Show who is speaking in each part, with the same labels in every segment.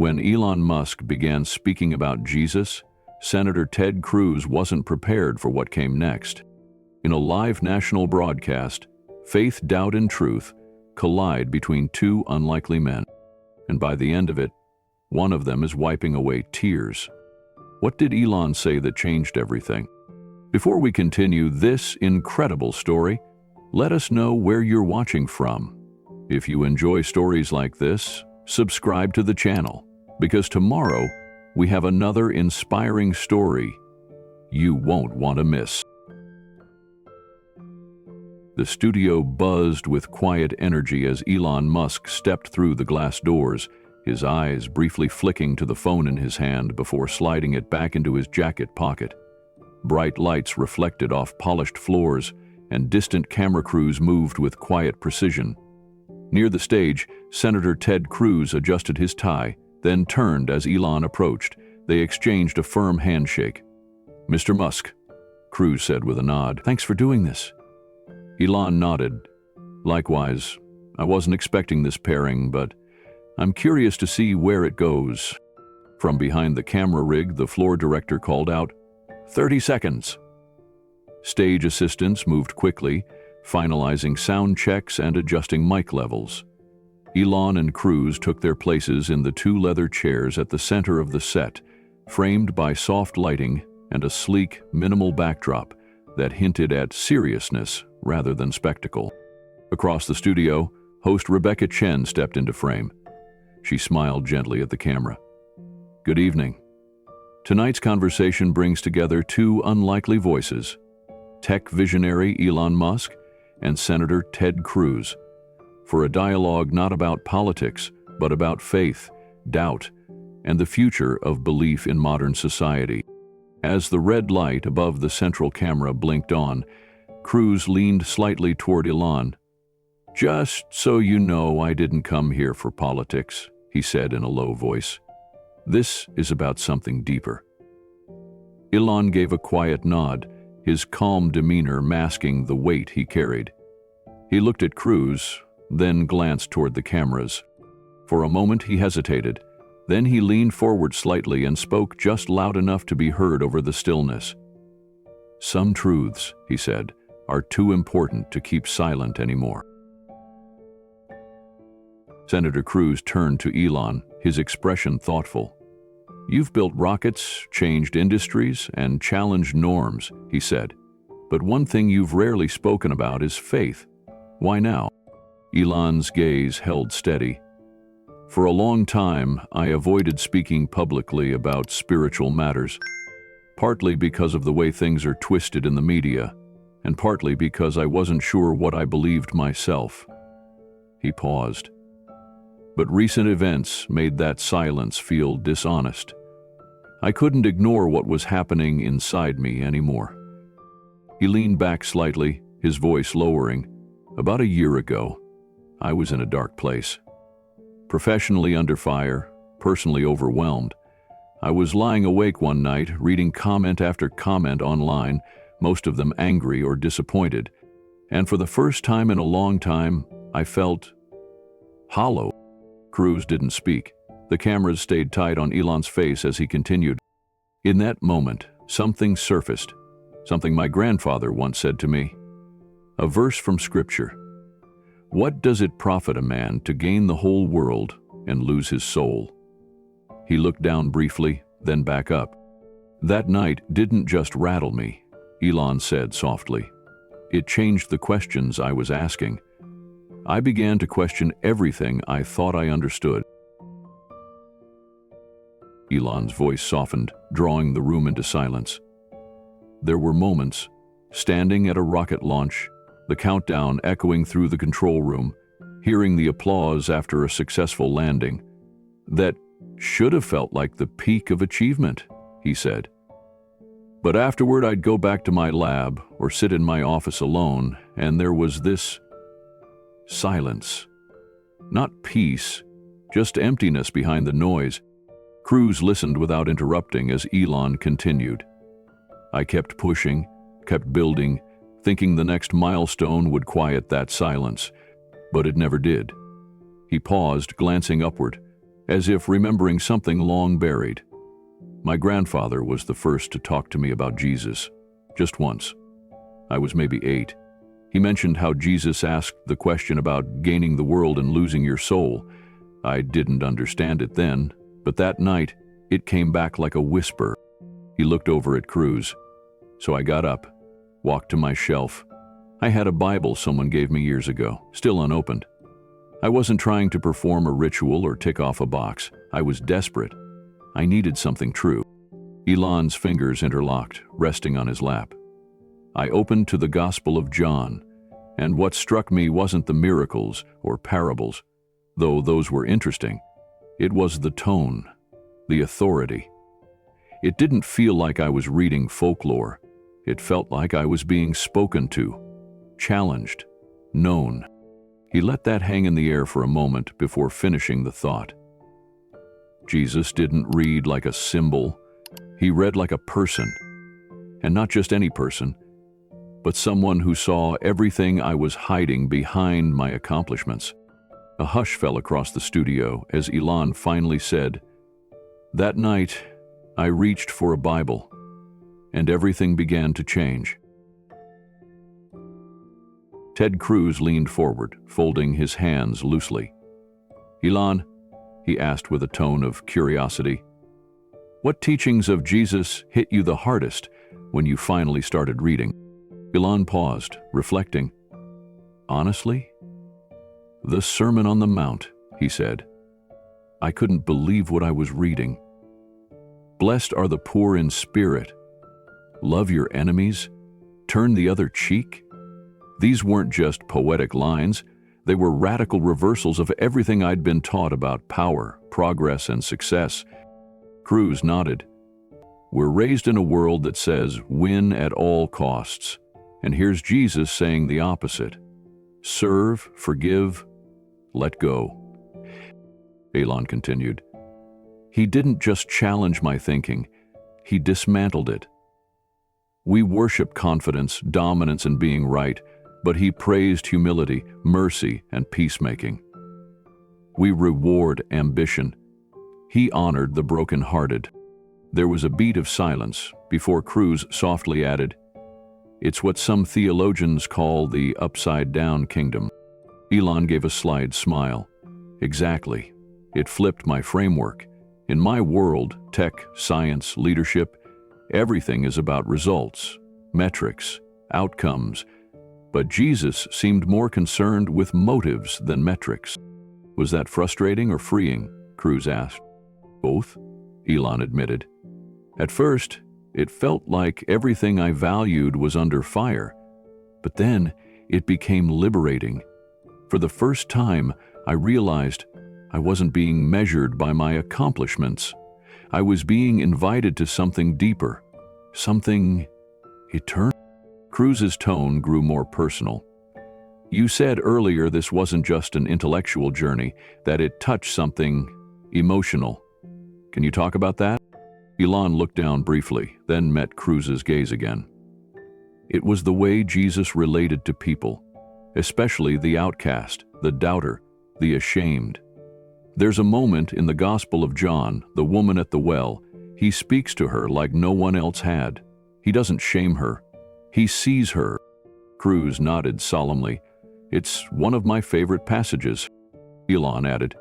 Speaker 1: When Elon Musk began speaking about Jesus, Senator Ted Cruz wasn't prepared for what came next. In a live national broadcast, faith, doubt, and truth collide between two unlikely men. And by the end of it, one of them is wiping away tears. What did Elon say that changed everything? Before we continue this incredible story, let us know where you're watching from. If you enjoy stories like this, subscribe to the channel, because tomorrow we have another inspiring story you won't want to miss. The studio buzzed with quiet energy as Elon Musk stepped through the glass doors, his eyes briefly flicking to the phone in his hand before sliding it back into his jacket pocket. Bright lights reflected off polished floors, and distant camera crews moved with quiet precision. Near the stage, Senator Ted Cruz adjusted his tie, then turned as Elon approached. They exchanged a firm handshake. "Mr. Musk," Cruz said with a nod, "thanks for doing this." Elon nodded. "Likewise, I wasn't expecting this pairing, but I'm curious to see where it goes." From behind the camera rig, the floor director called out, 30 seconds. Stage assistants moved quickly, finalizing sound checks and adjusting mic levels. Elon and Cruz took their places in the two leather chairs at the center of the set, framed by soft lighting and a sleek, minimal backdrop that hinted at seriousness rather than spectacle. Across the studio, host Rebecca Chen stepped into frame. She smiled gently at the camera. "Good evening. Tonight's conversation brings together two unlikely voices, tech visionary Elon Musk and Senator Ted Cruz, for a dialogue not about politics, but about faith, doubt, and the future of belief in modern society." As the red light above the central camera blinked on, Cruz leaned slightly toward Elon. "Just so you know, I didn't come here for politics," he said in a low voice. "This is about something deeper." Elon gave a quiet nod, his calm demeanor masking the weight he carried. He looked at Cruz, then glanced toward the cameras. For a moment he hesitated, then he leaned forward slightly and spoke just loud enough to be heard over the stillness. "Some truths," he said, "are too important to keep silent anymore." Senator Cruz turned to Elon, his expression thoughtful. "You've built rockets, changed industries, and challenged norms," he said. "But one thing you've rarely spoken about is faith. Why now?" Elon's gaze held steady. "For a long time, I avoided speaking publicly about spiritual matters, partly because of the way things are twisted in the media, and partly because I wasn't sure what I believed myself." He paused. But recent events made that silence feel dishonest. I couldn't ignore what was happening inside me anymore. He leaned back slightly, his voice lowering. "About a year ago, I was in a dark place. Professionally under fire, personally overwhelmed. I was lying awake one night, reading comment after comment online, most of them angry or disappointed. And for the first time in a long time, I felt hollow." Cruz didn't speak. The cameras stayed tight on Elon's face as he continued. "In that moment, something surfaced, something my grandfather once said to me. A verse from Scripture. What does it profit a man to gain the whole world and lose his soul?" He looked down briefly, then back up. "That night didn't just rattle me," Elon said softly. "It changed the questions I was asking. I began to question everything I thought I understood." Elon's voice softened, drawing the room into silence. There were moments, standing at a rocket launch, the countdown echoing through the control room, hearing the applause after a successful landing, that should have felt like the peak of achievement, he said. But afterward I'd go back to my lab or sit in my office alone, and there was this silence. Not peace, just emptiness behind the noise. Cruz listened without interrupting as Elon continued. I kept pushing, kept building, thinking the next milestone would quiet that silence, but it never did. He paused, glancing upward. as if remembering something long buried. My grandfather was the first to talk to me about Jesus, just once. I was maybe 8. He mentioned how Jesus asked the question about gaining the world and losing your soul. I didn't understand it then, but that night, it came back like a whisper. He looked over at Cruz. So I got up, walked to my shelf. I had a Bible someone gave me years ago, still unopened. I wasn't trying to perform a ritual or tick off a box. I was desperate. I needed something true. Elon's fingers interlocked, resting on his lap. I opened to the Gospel of John, and what struck me wasn't the miracles or parables, though those were interesting. It was the tone, the authority. It didn't feel like I was reading folklore. It felt like I was being spoken to, challenged, known. He let that hang in the air for a moment before finishing the thought. Jesus didn't read like a symbol. He read like a person. And not just any person, but someone who saw everything I was hiding behind my accomplishments. A hush fell across the studio as Elon finally said, "That night, I reached for a Bible, and everything began to change." Ted Cruz leaned forward, folding his hands loosely. "Elon," he asked with a tone of curiosity, "what teachings of Jesus hit you the hardest when you finally started reading?" Elon paused, reflecting. "Honestly, the Sermon on the Mount," he said. "I couldn't believe what I was reading. Blessed are the poor in spirit. Love your enemies. Turn the other cheek." These weren't just poetic lines. They were radical reversals of everything I'd been taught about power, progress, and success. Cruz nodded. "We're raised in a world that says win at all costs. And here's Jesus saying the opposite. Serve, forgive, let go." Elon continued. "He didn't just challenge my thinking. He dismantled it. We worship confidence, dominance, and being right, but he praised humility, mercy, and peacemaking. We reward ambition. He honored the brokenhearted." There was a beat of silence before Cruz softly added, "It's what some theologians call the upside-down kingdom." Elon gave a slight smile. "Exactly. It flipped my framework. In my world, tech, science, leadership, everything is about results, metrics, outcomes. But Jesus seemed more concerned with motives than metrics." "Was that frustrating or freeing?" Cruz asked. "Both," Elon admitted. "At first, it felt like everything I valued was under fire. But then, it became liberating. For the first time, I realized I wasn't being measured by my accomplishments. I was being invited to something deeper, something eternal." Cruz's tone grew more personal. "You said earlier this wasn't just an intellectual journey, that it touched something emotional. Can you talk about that?" Elon looked down briefly, then met Cruz's gaze again. "It was the way Jesus related to people, especially the outcast, the doubter, the ashamed. There's a moment in the Gospel of John, the woman at the well. He speaks to her like no one else had. He doesn't shame her. He sees her." Cruz nodded solemnly. "It's one of my favorite passages," Elon added.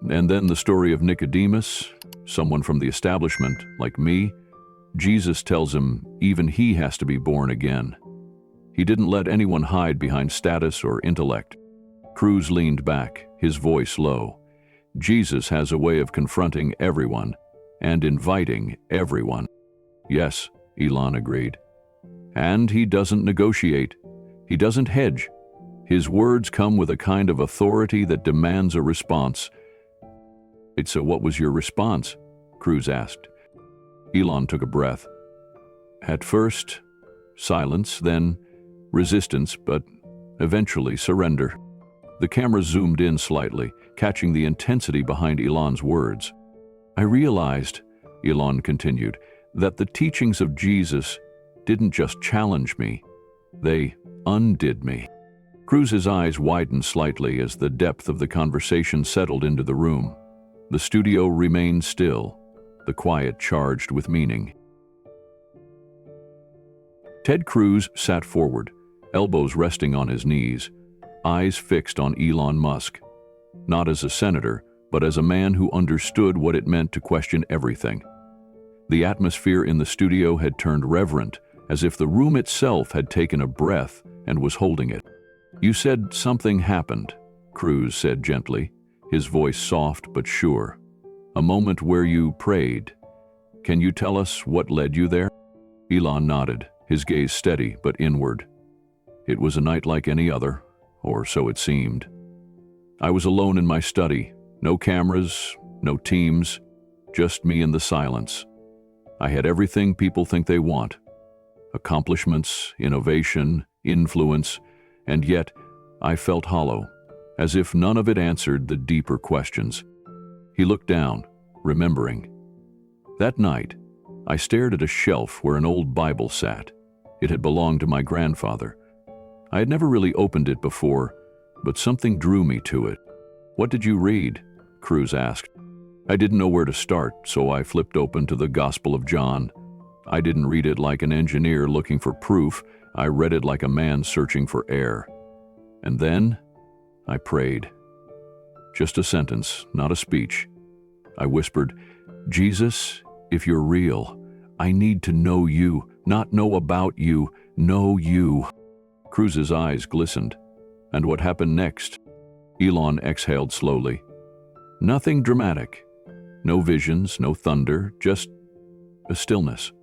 Speaker 1: "And then the story of Nicodemus, someone from the establishment, like me. Jesus tells him even he has to be born again. He didn't let anyone hide behind status or intellect." Cruz leaned back, his voice low. "Jesus has a way of confronting everyone and inviting everyone." "Yes," Elon agreed. "And he doesn't negotiate. He doesn't hedge. His words come with a kind of authority that demands a response." "So what was your response?" Cruz asked. Elon took a breath. "At first, silence, then resistance, but eventually surrender." The camera zoomed in slightly, catching the intensity behind Elon's words. "I realized," Elon continued, "that the teachings of Jesus didn't just challenge me, they undid me." Cruz's eyes widened slightly as the depth of the conversation settled into the room. The studio remained still, the quiet charged with meaning. Ted Cruz sat forward, elbows resting on his knees, eyes fixed on Elon Musk, not as a senator, but as a man who understood what it meant to question everything. The atmosphere in the studio had turned reverent, as if the room itself had taken a breath and was holding it. "You said something happened," Cruz said gently, his voice soft but sure. "A moment where you prayed. Can you tell us what led you there?" Elon nodded, his gaze steady but inward. "It was a night like any other, or so it seemed. I was alone in my study, no cameras, no teams, just me in the silence. I had everything people think they want: accomplishments, innovation, influence, and yet I felt hollow, as if none of it answered the deeper questions." He looked down, remembering. "That night, I stared at a shelf where an old Bible sat. It had belonged to my grandfather. I had never really opened it before, but something drew me to it." "What did you read?" Cruz asked. "I didn't know where to start, so I flipped open to the Gospel of John. I didn't read it like an engineer looking for proof. I read it like a man searching for air. And then I prayed. Just a sentence, not a speech. I whispered, 'Jesus, if you're real, I need to know you, not know about you, know you.'" Cruz's eyes glistened. "And what happened next?" Elon exhaled slowly. "Nothing dramatic. No visions, no thunder, just a stillness.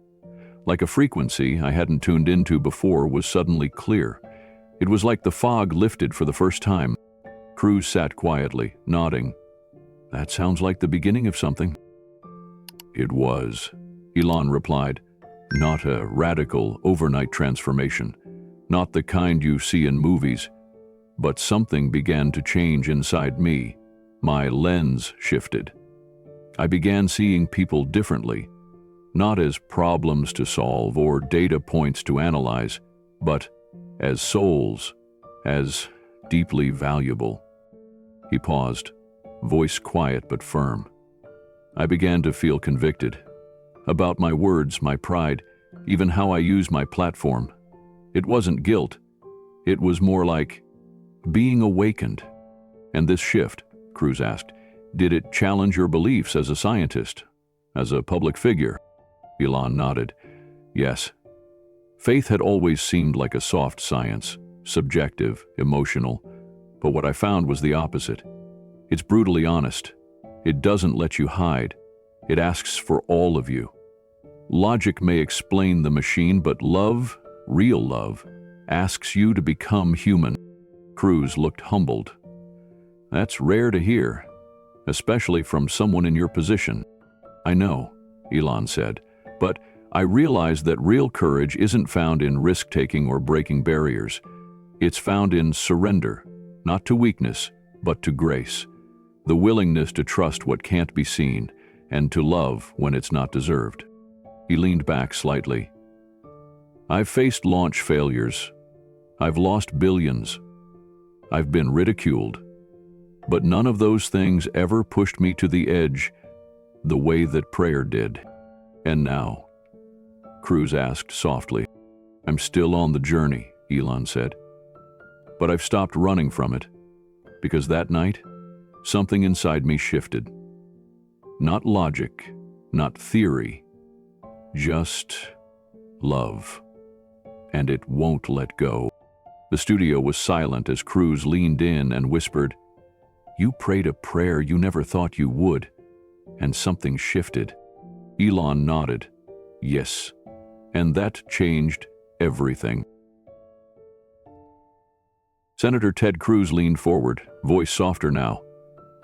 Speaker 1: Like a frequency I hadn't tuned into before was suddenly clear. It was like the fog lifted for the first time." Cruz sat quietly, nodding. "That sounds like the beginning of something." "It was," Elon replied. "Not a radical, overnight transformation. Not the kind you see in movies. But something began to change inside me. My lens shifted. I began seeing people differently, not as problems to solve or data points to analyze, but as souls, as deeply valuable." He paused, voice quiet but firm. "I began to feel convicted. About my words, my pride, even how I use my platform. It wasn't guilt. It was more like being awakened." "And this shift," Cruz asked, "did it challenge your beliefs as a scientist, as a public figure?" Elon nodded. "Yes. Faith had always seemed like a soft science, subjective, emotional, but what I found was the opposite. It's brutally honest. It doesn't let you hide. It asks for all of you. Logic may explain the machine, but love, real love, asks you to become human." Cruz looked humbled. "That's rare to hear, especially from someone in your position." "I know," Elon said, "but I realize that real courage isn't found in risk-taking or breaking barriers. It's found in surrender, not to weakness, but to grace. The willingness to trust what can't be seen, and to love when it's not deserved." He leaned back slightly. "I've faced launch failures. I've lost billions. I've been ridiculed. But none of those things ever pushed me to the edge the way that prayer did." "And now?" Cruz asked softly. "I'm still on the journey," Elon said. "But I've stopped running from it, because that night, something inside me shifted. Not logic, not theory, just love. And it won't let go." The studio was silent as Cruz leaned in and whispered, "You prayed a prayer you never thought you would, and something shifted." Elon nodded. "Yes, and that changed everything." Senator Ted Cruz leaned forward, voice softer now.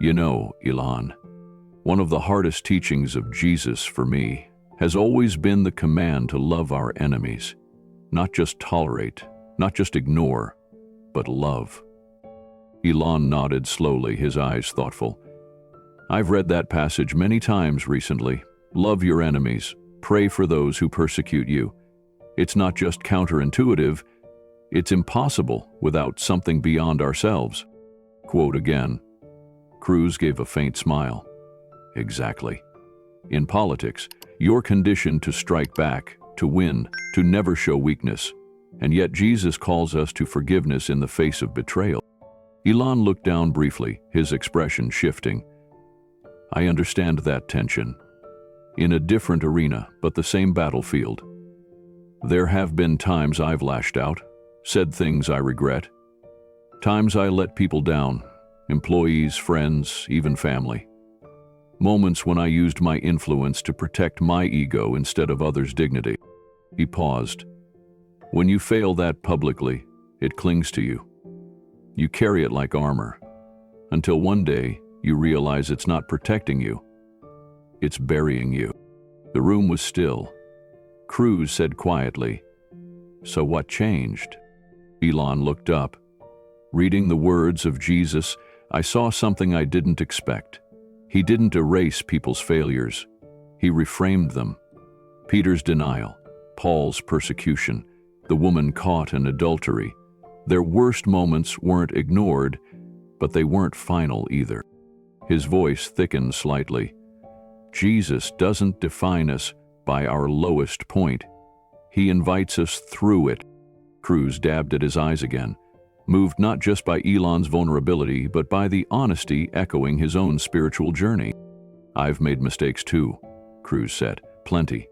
Speaker 1: "You know, Elon, one of the hardest teachings of Jesus for me has always been the command to love our enemies. Not just tolerate, not just ignore, but love." Elon nodded slowly, his eyes thoughtful. "I've read that passage many times recently. Love your enemies, pray for those who persecute you. It's not just counterintuitive, it's impossible without something beyond ourselves." Quote again. Cruz gave a faint smile. Exactly. In politics, you're conditioned to strike back, to win, to never show weakness. And yet Jesus calls us to forgiveness in the face of betrayal. Elon looked down briefly, his expression shifting. I understand that tension. In a different arena, but the same battlefield. There have been times I've lashed out, said things I regret. Times I let people down, employees, friends, even family. Moments when I used my influence to protect my ego instead of others' dignity. He paused. When you fail that publicly, it clings to you. You carry it like armor, until one day you realize it's not protecting you. It's burying you. The room was still. Cruz said quietly, "So what changed?" Elon looked up. Reading the words of Jesus, I saw something I didn't expect. He didn't erase people's failures. He reframed them. Peter's denial, Paul's persecution, the woman caught in adultery. Their worst moments weren't ignored, but they weren't final either. His voice thickened slightly. Jesus doesn't define us by our lowest point. He invites us through it. Cruz dabbed at his eyes again, moved not just by Elon's vulnerability, but by the honesty echoing his own spiritual journey. I've made mistakes too, Cruz said, plenty.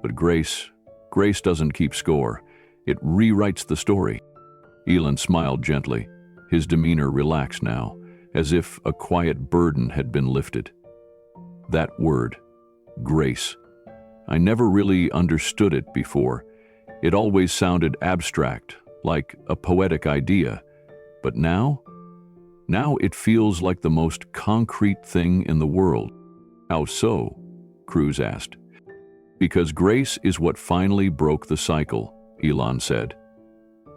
Speaker 1: But grace doesn't keep score. It rewrites the story. Elon smiled gently, his demeanor relaxed now, as if a quiet burden had been lifted. That word, grace. I never really understood it before. It always sounded abstract, like a poetic idea. But now it feels like the most concrete thing in the world. How so? Cruz asked. Because grace is what finally broke the cycle, Elon said.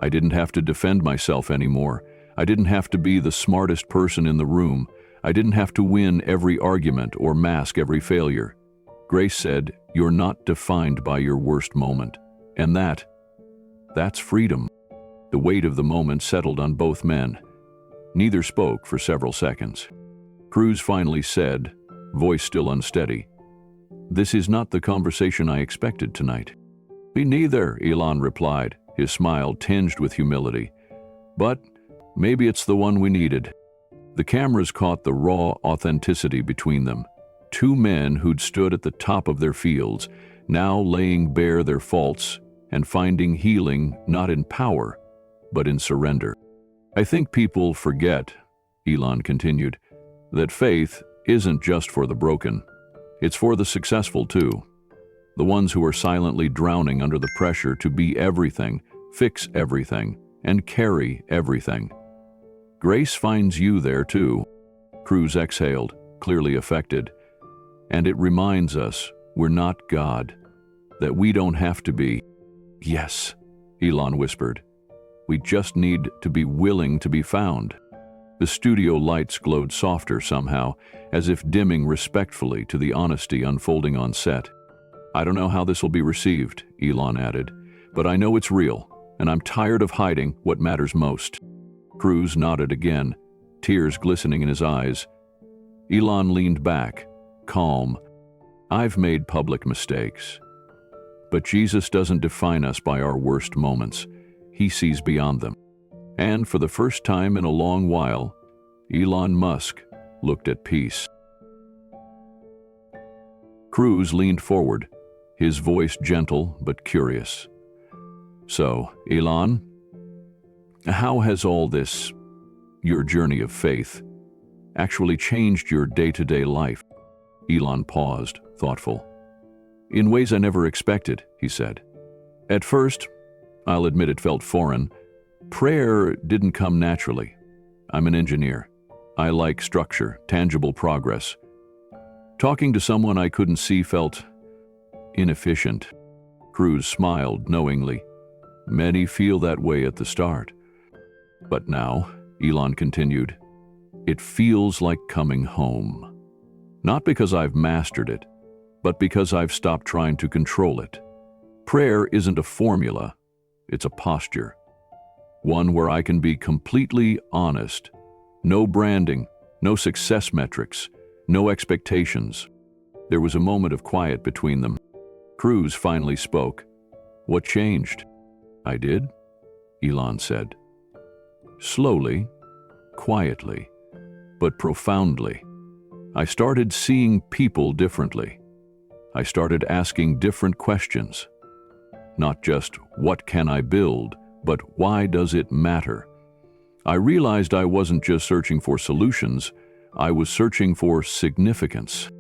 Speaker 1: I didn't have to defend myself anymore. I didn't have to be the smartest person in the room. I didn't have to win every argument or mask every failure. Grace said, you're not defined by your worst moment. And that's freedom. The weight of the moment settled on both men. Neither spoke for several seconds. Cruz finally said, voice still unsteady, "This is not the conversation I expected tonight." "Me neither," Elon replied, his smile tinged with humility. "But maybe it's the one we needed." The cameras caught the raw authenticity between them. Two men who'd stood at the top of their fields, now laying bare their faults and finding healing not in power, but in surrender. I think people forget, Elon continued, that faith isn't just for the broken. It's for the successful too. The ones who are silently drowning under the pressure to be everything, fix everything, and carry everything. Grace finds you there too. Cruz exhaled, clearly affected. And it reminds us we're not God, that we don't have to be. Yes, Elon whispered. We just need to be willing to be found. The studio lights glowed softer somehow, as if dimming respectfully to the honesty unfolding on set. I don't know how this will be received, Elon added, but I know it's real, and I'm tired of hiding what matters most. Cruz nodded again, tears glistening in his eyes. Elon leaned back, calm. I've made public mistakes. But Jesus doesn't define us by our worst moments. He sees beyond them. And for the first time in a long while, Elon Musk looked at peace. Cruz leaned forward, his voice gentle but curious. So, Elon, how has all this, your journey of faith, actually changed your day-to-day life? Elon paused, thoughtful. In ways I never expected, he said. At first, I'll admit it felt foreign. Prayer didn't come naturally. I'm an engineer. I like structure, tangible progress. Talking to someone I couldn't see felt inefficient. Cruz smiled knowingly. Many feel that way at the start. But now, Elon continued, it feels like coming home. Not because I've mastered it, but because I've stopped trying to control it. Prayer isn't a formula, it's a posture. One where I can be completely honest. No branding, no success metrics, no expectations. There was a moment of quiet between them. Cruz finally spoke. "What changed?" "I did," Elon said. "Slowly, quietly, but profoundly. I started seeing people differently. I started asking different questions. Not just, what can I build, but why does it matter? I realized I wasn't just searching for solutions, I was searching for significance."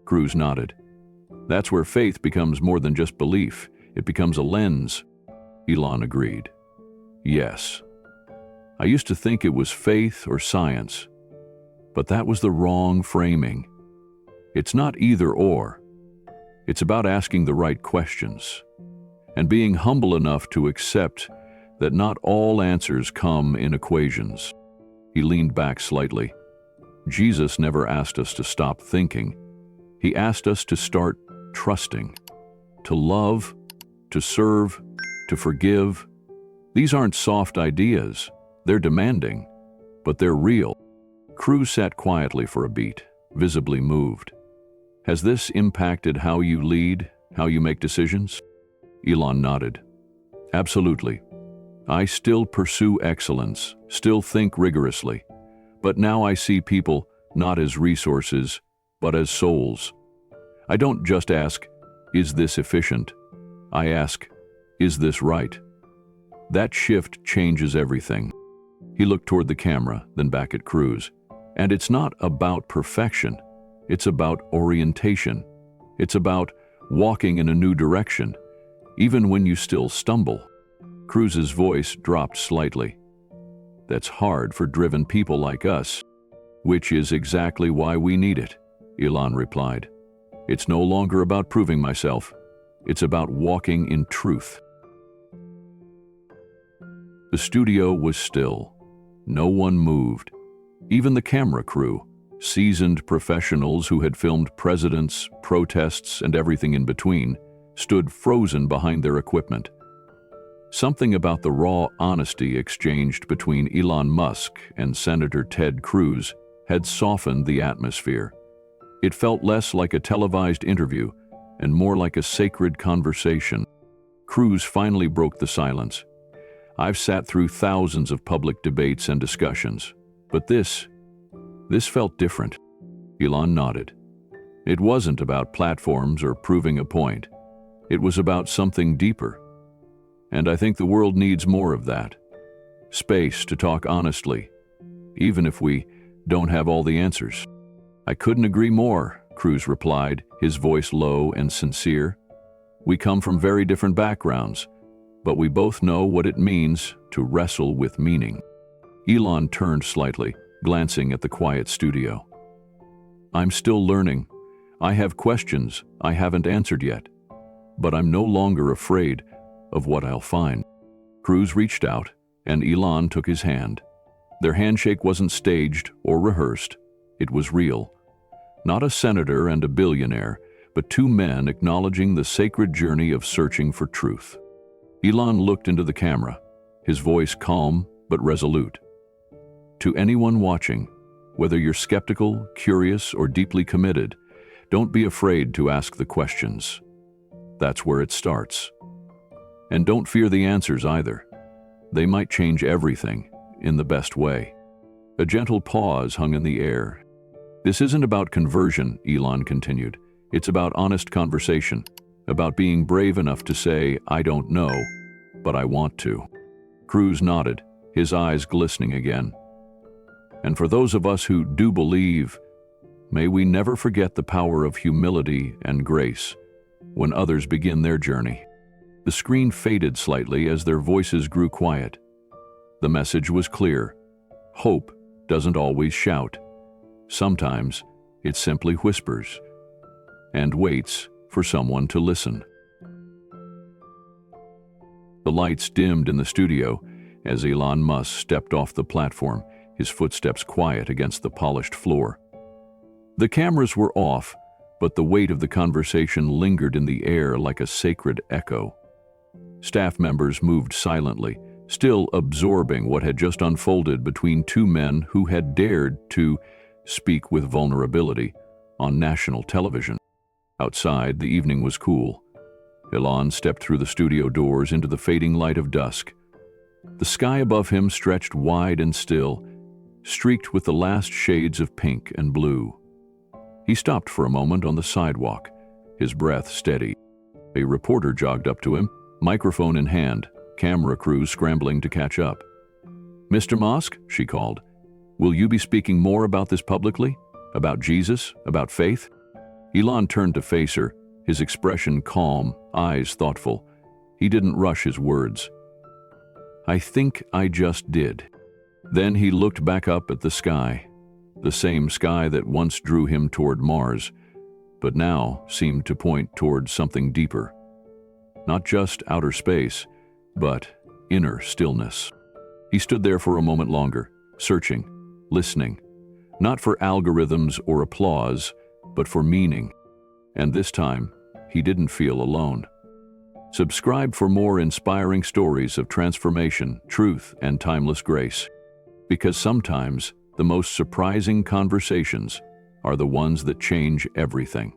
Speaker 1: Cruz nodded. "That's where faith becomes more than just belief. It becomes a lens." Elon agreed. "Yes. I used to think it was faith or science, but that was the wrong framing. It's not either or. It's about asking the right questions and being humble enough to accept that not all answers come in equations." He leaned back slightly. Jesus never asked us to stop thinking. He asked us to start trusting, to love, to serve, to forgive. These aren't soft ideas. They're demanding, but they're real. Cruz sat quietly for a beat, visibly moved. "Has this impacted how you lead, how you make decisions?" Elon nodded. "Absolutely. I still pursue excellence, still think rigorously, but now I see people not as resources, but as souls. I don't just ask, is this efficient? I ask, is this right? That shift changes everything." He looked toward the camera, then back at Cruz. "And it's not about perfection. It's about orientation. It's about walking in a new direction, even when you still stumble." Cruz's voice dropped slightly. "That's hard for driven people like us." "Which is exactly why we need it," Elon replied. "It's no longer about proving myself. It's about walking in truth." The studio was still. No one moved. Even the camera crew, seasoned professionals who had filmed presidents, protests, and everything in between, stood frozen behind their equipment. Something about the raw honesty exchanged between Elon Musk and Senator Ted Cruz had softened the atmosphere. It felt less like a televised interview and more like a sacred conversation. Cruz finally broke the silence. "I've sat through thousands of public debates and discussions, but this felt different." Elon nodded. "It wasn't about platforms or proving a point. It was about something deeper. And I think the world needs more of that. Space to talk honestly, even if we don't have all the answers." "I couldn't agree more," Cruz replied, his voice low and sincere. "We come from very different backgrounds, but we both know what it means to wrestle with meaning." Elon turned slightly, glancing at the quiet studio. "I'm still learning. I have questions I haven't answered yet, but I'm no longer afraid of what I'll find." Cruz reached out, and Elon took his hand. Their handshake wasn't staged or rehearsed. It was real. Not a senator and a billionaire, but two men acknowledging the sacred journey of searching for truth. Elon looked into the camera, his voice calm but resolute. "To anyone watching, whether you're skeptical, curious, or deeply committed, don't be afraid to ask the questions. That's where it starts. And don't fear the answers either. They might change everything in the best way." A gentle pause hung in the air. "This isn't about conversion," Elon continued. "It's about honest conversation, about being brave enough to say, 'I don't know, but I want to.'" Cruz nodded, his eyes glistening again. "And for those of us who do believe, may we never forget the power of humility and grace when others begin their journey." The screen faded slightly as their voices grew quiet. The message was clear. Hope doesn't always shout. Sometimes it simply whispers and waits for someone to listen. The lights dimmed in the studio as Elon Musk stepped off the platform, his footsteps quiet against the polished floor. The cameras were off, but the weight of the conversation lingered in the air like a sacred echo. Staff members moved silently, still absorbing what had just unfolded between two men who had dared to speak with vulnerability, on national television. Outside, the evening was cool. Elon stepped through the studio doors into the fading light of dusk. The sky above him stretched wide and still, streaked with the last shades of pink and blue. He stopped for a moment on the sidewalk, his breath steady. A reporter jogged up to him, microphone in hand, camera crews scrambling to catch up. "Mr. Musk," she called, "will you be speaking more about this publicly? About Jesus? About faith?" Elon turned to face her, his expression calm, eyes thoughtful. He didn't rush his words. "I think I just did." Then he looked back up at the sky, the same sky that once drew him toward Mars, but now seemed to point toward something deeper. Not just outer space, but inner stillness. He stood there for a moment longer, searching, listening, not for algorithms or applause, but for meaning. And this time, he didn't feel alone. Subscribe for more inspiring stories of transformation, truth, and timeless grace. Because sometimes the most surprising conversations are the ones that change everything.